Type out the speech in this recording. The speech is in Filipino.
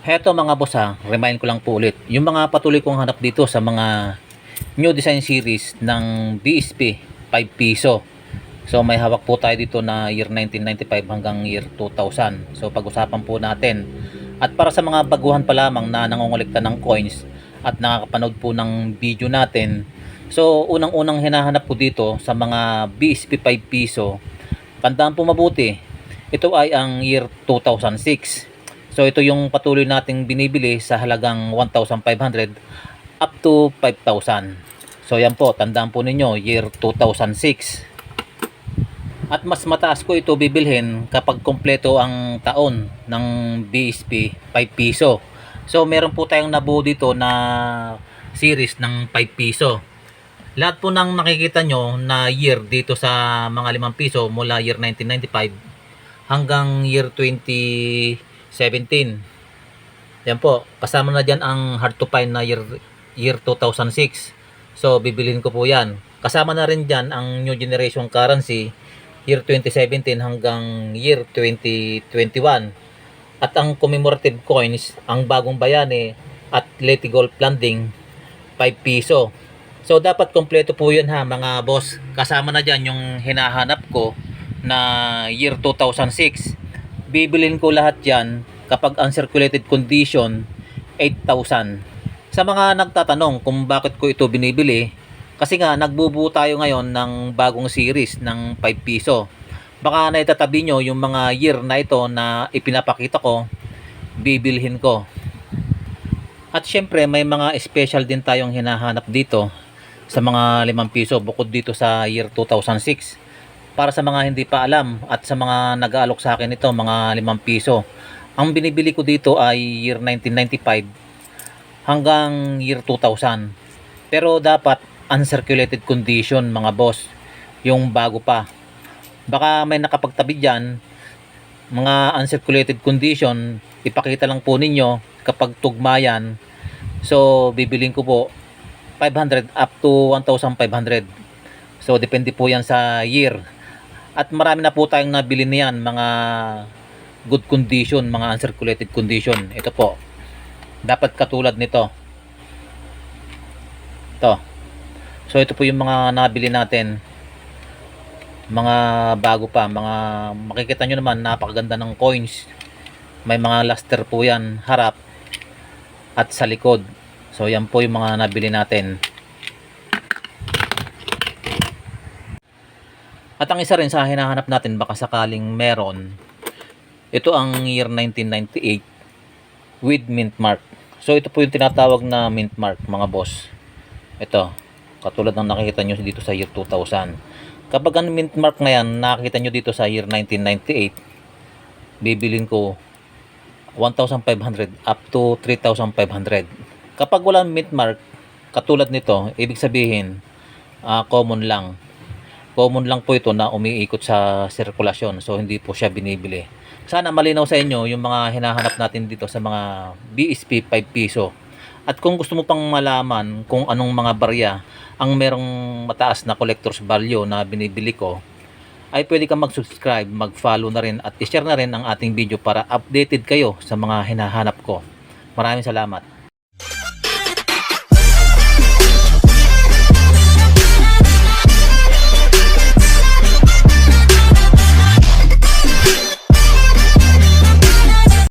Heto mga boss ha, remind ko lang po ulit. Yung mga patuloy kong hanap dito sa mga new design series ng BSP 5 piso. So may hawak po tayo dito na year 1995 hanggang year 2000. So pag-usapan po natin. At para sa mga baguhan pa lamang na nangongolekta ng coins at nakakapanood po ng video natin. So unang-unang hinahanap po dito sa mga BSP 5 piso. Tandaan po mabuti. Ito ay ang year 2006. So ito yung patuloy nating binibili sa halagang 1,500 up to 5,000. So yan po, tandaan po ninyo, year 2006. At mas mataas ko ito bibilhin kapag kompleto ang taon ng BSP 5 piso. So meron po tayong nabuo dito na series ng 5 piso. Lahat po ng nakikita nyo na year dito sa mga 5 piso mula year 1995 hanggang year 2017. Yan po, kasama na dyan ang hard to find na year 2006. So bibilhin ko po yan. Kasama na rin dyan ang new generation currency year 2017 hanggang year 2021. At ang commemorative coins, ang bagong bayani at Leti Gold Landing 5 piso. So dapat kompleto po yun ha mga boss. Kasama na dyan yung hinahanap ko na year 2006. Bibilin ko lahat yan kapag uncirculated condition 8,000. Sa mga nagtatanong kung bakit ko ito binibili, kasi nga nagbubuo tayo ngayon ng bagong series ng 5 piso. Baka naitatabi nyo yung mga year na ito na ipinapakita ko, bibilhin ko. At syempre may mga special din tayong hinahanap dito sa mga 5 piso bukod dito sa year 2006. Para sa mga hindi pa alam at sa mga nag-aalok sa akin ito, mga 5 piso. Ang binibili ko dito ay year 1995 hanggang year 2000. Pero dapat uncirculated condition mga boss, yung bago pa. Baka may nakapagtabi dyan, mga uncirculated condition, ipakita lang po ninyo kapag tugmayan. So bibiling ko po 500 up to 1,500. So depende po yan sa year. At marami na po tayong nabili niyan, mga good condition, mga uncirculated condition. Ito po. Dapat katulad nito. Ito. So ito po yung mga nabili natin. Mga bago pa, mga makikita nyo naman napakaganda ng coins. May mga luster po yan harap at sa likod. So yan po yung mga nabili natin. At ang isa rin sa hinahanap natin baka sakaling meron, ito ang year 1998 with mint mark. So ito po yung tinatawag na mint mark mga boss. Ito, katulad ng nakikita nyo dito sa year 2000. Kapag ang mint mark na yan nakikita nyo dito sa year 1998, bibilin ko 1,500 up to 3,500. Kapag walang mint mark katulad nito, ibig sabihin common lang. Common lang po ito na umiikot sa sirkulasyon. So hindi po siya binibili. Sana malinaw sa inyo yung mga hinahanap natin dito sa mga BSP 5 piso. At kung gusto mo pang malaman kung anong mga barya ang merong mataas na collector's value na binibili ko, ay pwede kang mag-subscribe, mag-follow na rin at i-share na rin ang ating video para updated kayo sa mga hinahanap ko. Maraming salamat.